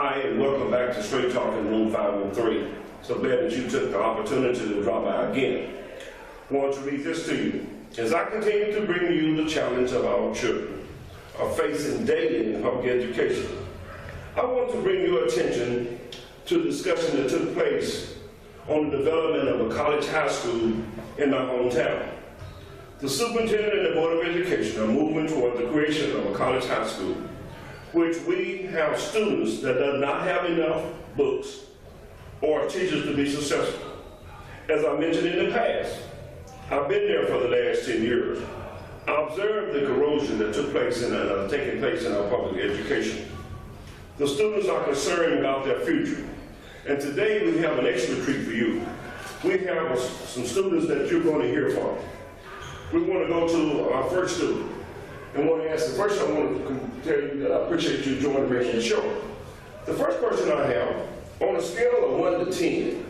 Hi, and welcome back to Straight Talk in Room 503. So glad that you took the opportunity to drop by again. I want to read this to you. As I continue to bring you the challenge of our children are facing daily in public education, I want to bring your attention to the discussion that took place on the development of a college high school in my hometown. The superintendent and the Board of Education are moving toward the creation of a college high school, which we have students that do not have enough books or teachers to be successful. As I mentioned in the past, I've been there for the last 10 years. I observed the corrosion that took place taking place in our public education. The students are concerned about their future, and today we have an extra treat for you. We have some students that you're going to hear from. We want to go to our first student. And want to ask, first I want to tell you that I appreciate you joining me on the show. The first person I have, on a scale of 1 to 10,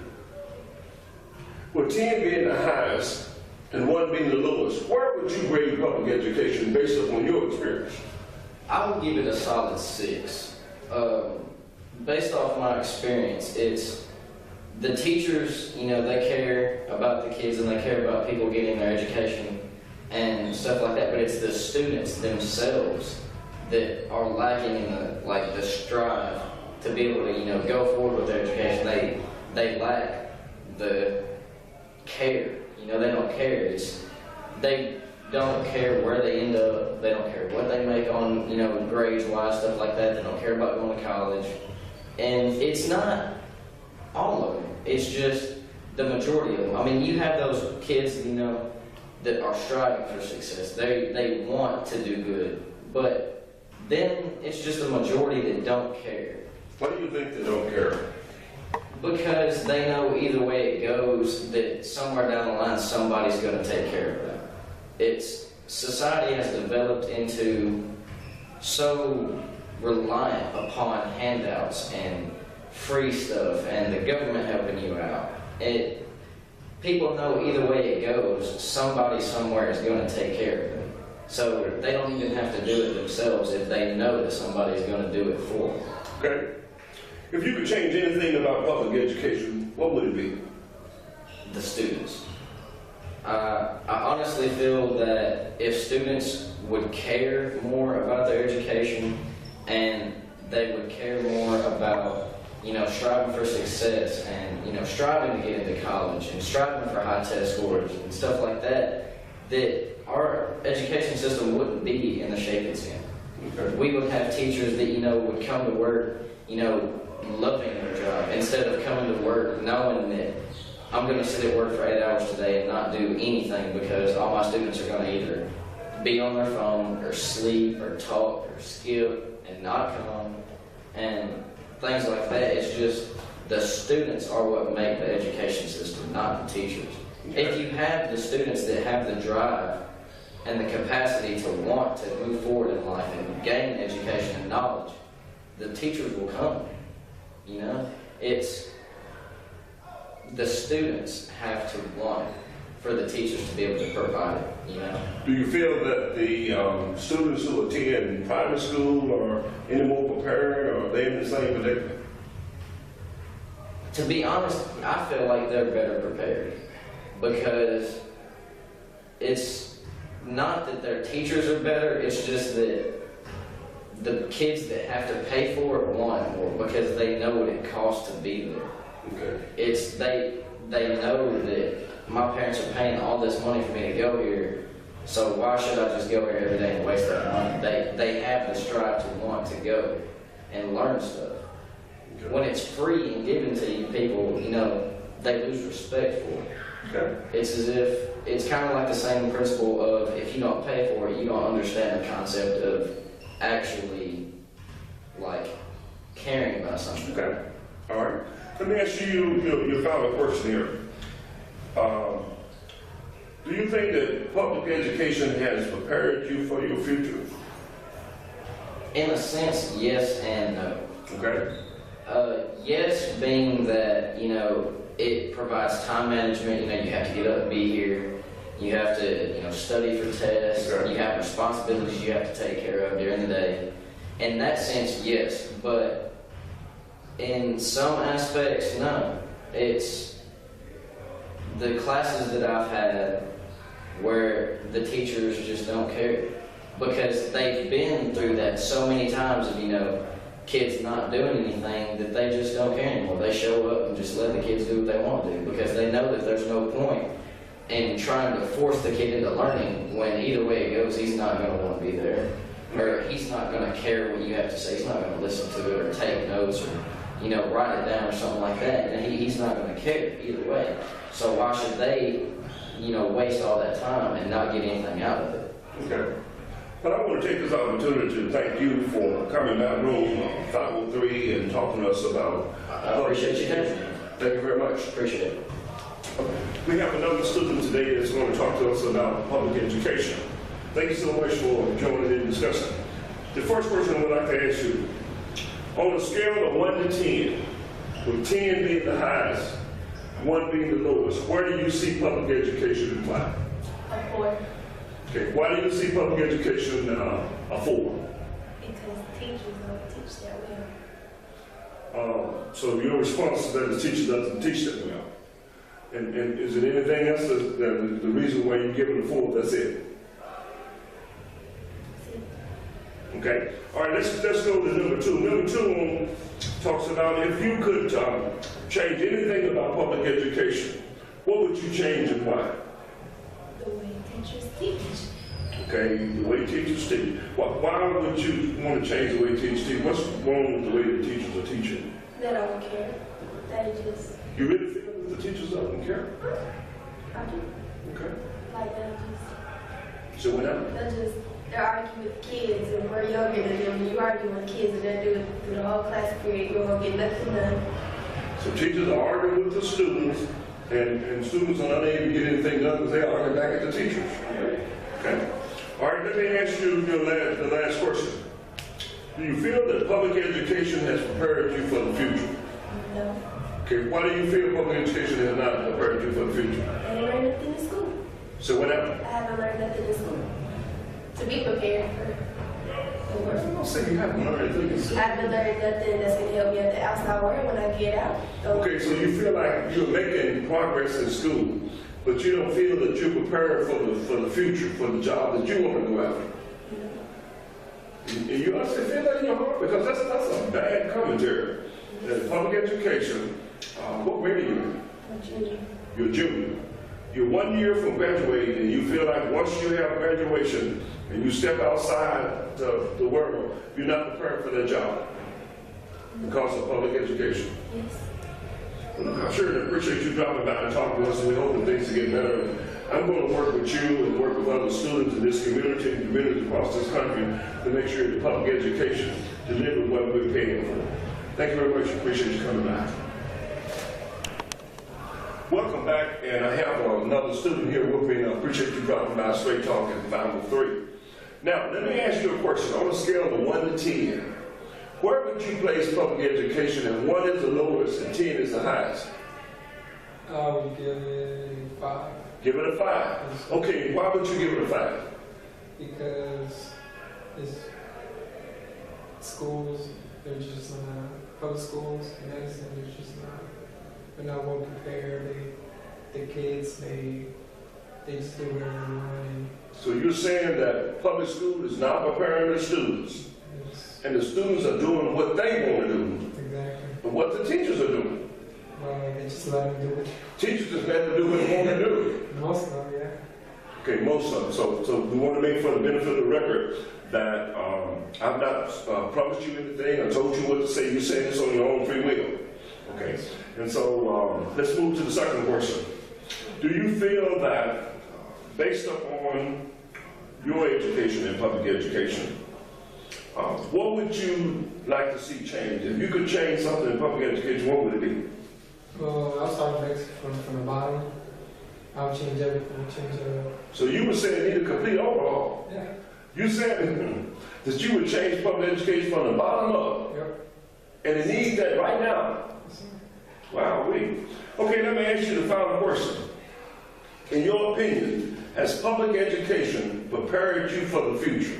with 10 being the highest and 1 being the lowest, where would you grade public education based upon your experience? I would give it a solid 6. Based off my experience, it's the teachers, they care about the kids and they care about people getting their education and stuff like that, but it's the students themselves that are lacking in the strive to be able to go forward with their education. They lack the care. They don't care. They don't care where they end up. They don't care what they make on grades wise, stuff like that. They don't care about going to college, and it's not all of them. It's just the majority of them. I mean, you have those kids that are striving for success. They want to do good, but then it's just the majority that don't care. Why do you think they don't care? Because they know either way it goes that somewhere down the line somebody's going to take care of them. Society has developed into so reliant upon handouts and free stuff and the government helping you out. People know either way it goes, somebody somewhere is going to take care of them. So they don't even have to do it themselves if they know that somebody's going to do it for them. Okay. If you could change anything about public education, what would it be? The students. I honestly feel that if students would care more about their education and they would care more about striving for success and, striving to get into college and striving for high test scores and stuff like that, that our education system wouldn't be in the shape it's in. Okay. We would have teachers that, would come to work, loving their job instead of coming to work knowing that I'm going to sit at work for 8 hours today and not do anything because all my students are going to either be on their phone or sleep or talk or skip and not come and things like that. It's just the students are what make the education system, not the teachers. Okay. If you have the students that have the drive and the capacity to want to move forward in life and gain education and knowledge, the teachers will come. It's the students have to want it for the teachers to be able to provide it, Do you feel that the students who attend private school are any more prepared, or are they in the same predicament? To be honest, I feel like they're better prepared because it's not that their teachers are better, it's just that the kids that have to pay for it want more because they know what it costs to be there. Okay. They know that my parents are paying all this money for me to go here, so why should I just go here every day and waste that money? They have the strive to want to go and learn stuff. Okay. When it's free and given to you, people, they lose respect for it. Okay. It's as if, it's kind of like the same principle of if you don't pay for it, you don't understand the concept of actually, caring about something. Okay. All right. Let me ask you your final question here. Do you think that public education has prepared you for your future? In a sense, yes and no. Okay. Yes, being that, it provides time management. You have to get up and be here. You have to, study for tests. Okay. You have responsibilities you have to take care of during the day. In that sense, yes, but In some aspects, no. It's the classes that I've had where the teachers just don't care because they've been through that so many times of, you know, kids not doing anything that they just don't care anymore. They show up and just let the kids do what they want to do because they know that there's no point in trying to force the kid into learning when either way it goes, he's not going to want to be there. Or he's not going to care what you have to say. He's not going to listen to it or take notes or, you know, write it down or something like that. And he's not going to care either way. So why should they, you know, waste all that time and not get anything out of it? Okay. But I want to take this opportunity to thank you for coming back room 503 and talking to us about. I appreciate you having me. Thank you very much. Appreciate it. We have another student today that's going to talk to us about public education. Thank you so much for joining in discussing. The first question I would like to ask you, on a scale of 1 to 10, with 10 being the highest, 1 being the lowest, where do you see public education apply? A 4. Okay, why do you see public education a 4? Because teachers don't teach that well. So your response is that the teacher doesn't teach that well. And is it anything else that the reason why you give it a 4? That's it. Okay. All right. Let's go to number 2. Number 2 talks about if you could change anything about public education, what would you change and why? The way teachers teach. Okay, the way teachers teach. Why would you want to change the way teachers teach? What's wrong with the way the teachers are teaching? They don't care. They just. You really feel that the teachers don't care? I do. Okay. Like they just. So whatever. They're arguing with the kids and we're younger than them. And you argue with the kids and they do it through the whole class period. You're gonna get nothing done. So teachers are arguing with the students, and students are unable to get anything done because they argue back at the teachers. Okay. All right, let me ask you the last question. Do you feel that public education has prepared you for the future? No. Okay, why do you feel public education has not prepared you for the future? I didn't learn nothing in school. So whatever. I haven't learned nothing in school. To be prepared for the work. I'm not saying you haven't learned anything. I haven't learned nothing that's gonna help me at the outside world when I get out. So Okay, so you feel like you're making progress in school, but you don't feel that you're prepared for the future, for the job that you want to go after. And you honestly feel that in your heart? Because that's a bad commentary. That public education, what grade are you in? I'm junior. You're a junior. You're 1 year from graduating, and you feel like once you have graduation and you step outside the world, you're not prepared for that job because of public education. Yes. Well, I sure appreciate you dropping by and talking to us, and we hope that things will get better. I'm going to work with you and work with other students in this community and communities across this country to make sure that public education delivers what we're paying for. Thank you very much. Appreciate you coming back. Welcome back, and I have another student here with me, and I appreciate you dropping by Straight Talk in 503. Now, let me ask you a question. On a scale of 1 to 10, where would you place public education, and 1 is the lowest and 10 is the highest? I would give it 5 Give it a 5. Okay, why would you give it a 5? because it's schools, they're just not, public schools, medicine, they're just not, they're not well prepared. The kids, they just do whatever they want. So you're saying that public school is not preparing the students, and the students are doing what they want to do, Exactly. but what the teachers are doing. Well, they just let them do it. Teachers just let them do what they want to do. Most of them, yeah. Okay, most of them. So we want to make for the benefit of the record that I've not promised you anything or told you what to say. You're saying this on your own free will. Okay, and so let's move to the second question. Do you feel that based upon your education in public education, what would you like to see change? If you could change something in public education, what would it be? Well, I'll start next from the bottom. I'll change everything. So you were saying need a complete overhaul. Yeah. You said that you would change public education from the bottom up, Yep. and it needs that right now. Wow, we. Okay, let me ask you the final question. In your opinion, has public education prepared you for the future?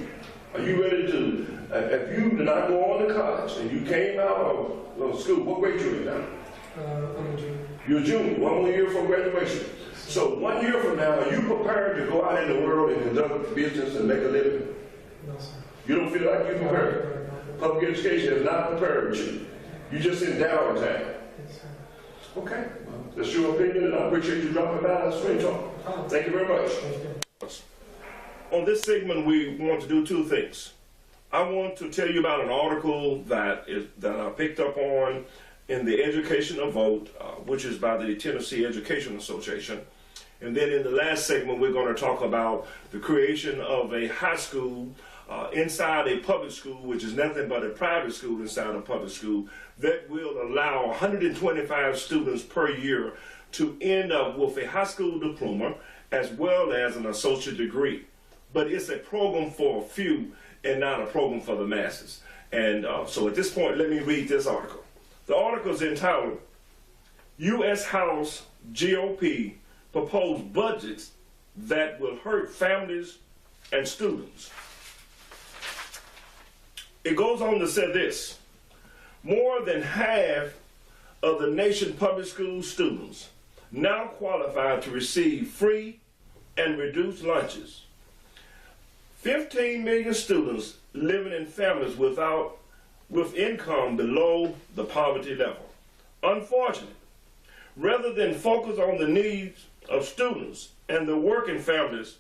Are you ready to, if you did not go on to college and you came out of school, what grade you in now? I'm a junior. You're a junior, 1 more year from graduation. So 1 year from now, are you prepared to go out in the world and conduct business and make a living? No, sir. You don't feel like you're prepared? Public education has not prepared you. You just in downtime. Yes, sir. Okay, well, that's your opinion, and I appreciate you dropping by that screen talk. Thank you very much. Thank you. On this segment, we want to do two things. I want to tell you about an article that I picked up on in the Educational Vote, which is by the Tennessee Education Association. And then in the last segment, we're going to talk about the creation of a high school inside a public school, which is nothing but a private school inside a public school, that will allow 125 students per year to end up with a high school diploma as well as an associate degree. But it's a program for a few and not a program for the masses. And so at this point, let me read this article. The article is entitled, U.S. House GOP Proposed Budgets That Will Hurt Families and Students. It goes on to say this: more than half of the nation's public school students now qualify to receive free and reduced lunches. 15 million students living in families with income below the poverty level. Unfortunately, rather than focus on the needs of students and the working families,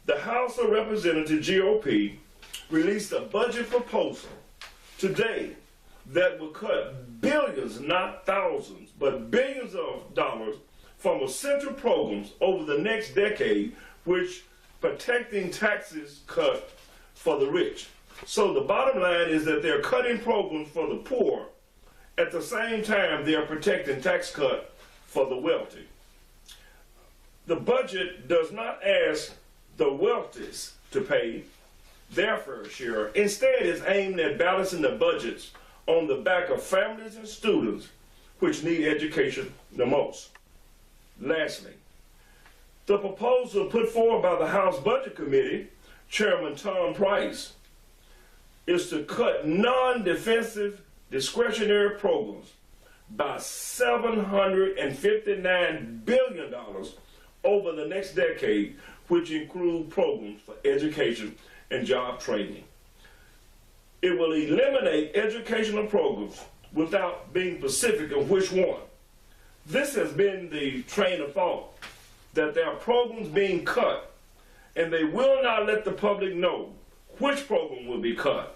the House of Representatives GOP released a budget proposal today that will cut billions, not thousands, but billions of dollars from essential programs over the next decade, which protecting taxes cut for the rich. So the bottom line is that they're cutting programs for the poor. At the same time, they're protecting tax cut for the wealthy. The budget does not ask the wealthiest to pay their fair share. Instead, it's aimed at balancing the budgets on the back of families and students which need education the most. Lastly, the proposal put forward by the House Budget Committee, Chairman Tom Price, is to cut non-defensive discretionary programs by $759 billion over the next decade, which include programs for education and job training. It will eliminate educational programs without being specific of which one. This has been the train of thought, that there are programs being cut, and they will not let the public know which program will be cut.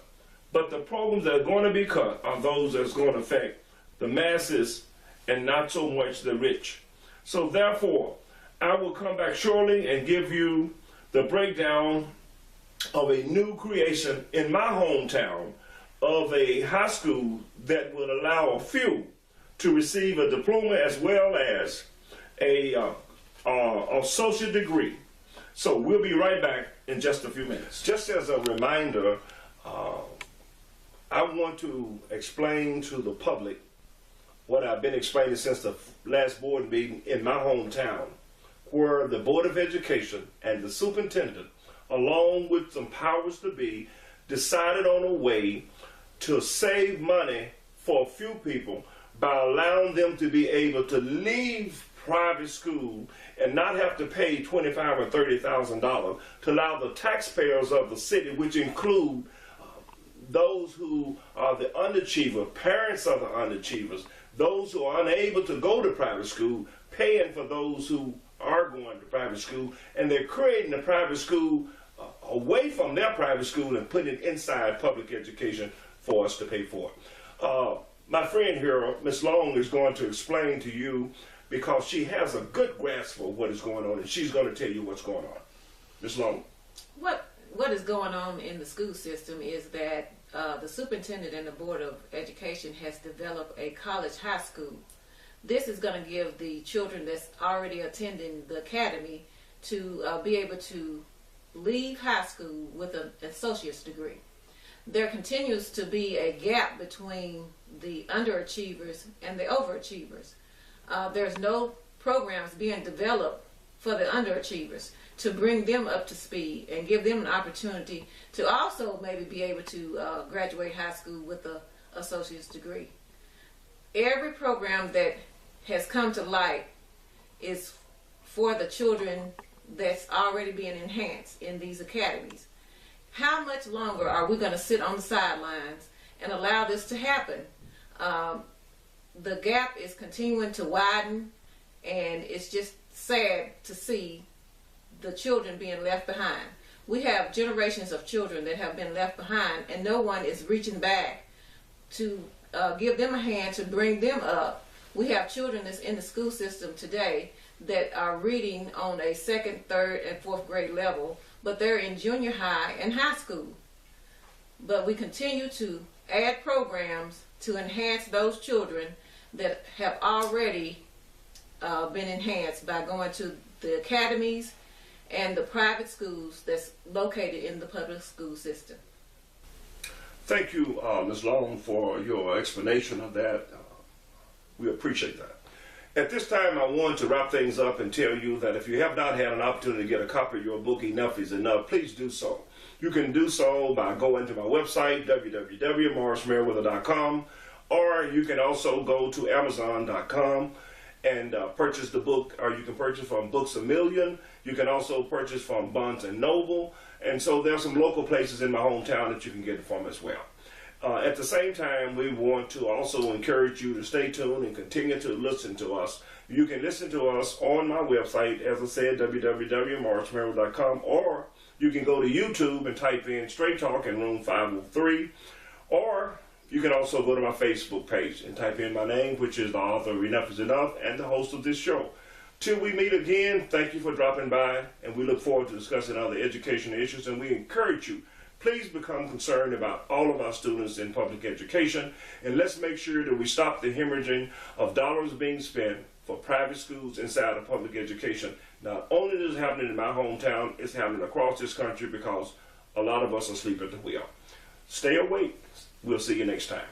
But the programs that are going to be cut are those that's going to affect the masses and not so much the rich. So therefore, I will come back shortly and give you the breakdown of a new creation in my hometown of a high school that will allow a few to receive a diploma as well as a associate degree. So we'll be right back in just a few minutes. Just as a reminder, I want to explain to the public what I've been explaining since the last board meeting in my hometown, where the Board of Education and the superintendent, along with some powers to be, decided on a way to save money for a few people by allowing them to be able to leave private school and not have to pay $25,000 or $30,000, to allow the taxpayers of the city, which include those who are the underachiever, parents of the underachievers, those who are unable to go to private school, paying for those who are going to private school, and they're creating a private school away from their private school and putting it inside public education for us to pay for. My friend here, Ms. Long, is going to explain to you, because she has a good grasp of what is going on, and she's going to tell you what's going on. Ms. Long. What is going on in the school system is that the superintendent and the Board of Education has developed a college high school. This is going to give the children that's already attending the academy to be able to leave high school with an associate's degree. There continues to be a gap between the underachievers and the overachievers. There's no programs being developed for the underachievers, to bring them up to speed and give them an opportunity to also maybe be able to graduate high school with an associate's degree. Every program that has come to light is for the children that's already being enhanced in these academies. How much longer are we going to sit on the sidelines and allow this to happen? The gap is continuing to widen, and it's just sad to see the children being left behind. We have generations of children that have been left behind, and no one is reaching back to give them a hand to bring them up. We have children that's in the school system today that are reading on a second, third, and fourth grade level, but they're in junior high and high school. But we continue to add programs to enhance those children that have already been enhanced by going to the academies and the private schools that's located in the public school system. Thank you, Ms. Long, for your explanation of that. We appreciate that. At this time, I want to wrap things up and tell you that if you have not had an opportunity to get a copy of your book, Enough is Enough, please do so. You can do so by going to my website, www.morrismerriweather.com, or you can also go to Amazon.com and purchase the book, or you can purchase from Books A Million. You can also purchase from Barnes & Noble, and so there's some local places in my hometown that you can get it from as well. At the same time, we want to also encourage you to stay tuned and continue to listen to us. You can listen to us on my website, as I said, www.morrismerriweather.com, or you can go to YouTube and type in Straight Talk in Room 503, or you can also go to my Facebook page and type in my name, which is the author of Enough is Enough and the host of this show. Till we meet again, thank you for dropping by, and we look forward to discussing other educational issues, and we encourage you, please become concerned about all of our students in public education, and let's make sure that we stop the hemorrhaging of dollars being spent for private schools inside of public education. Not only is it happening in my hometown, it's happening across this country because a lot of us are asleep at the wheel. Stay awake. We'll see you next time.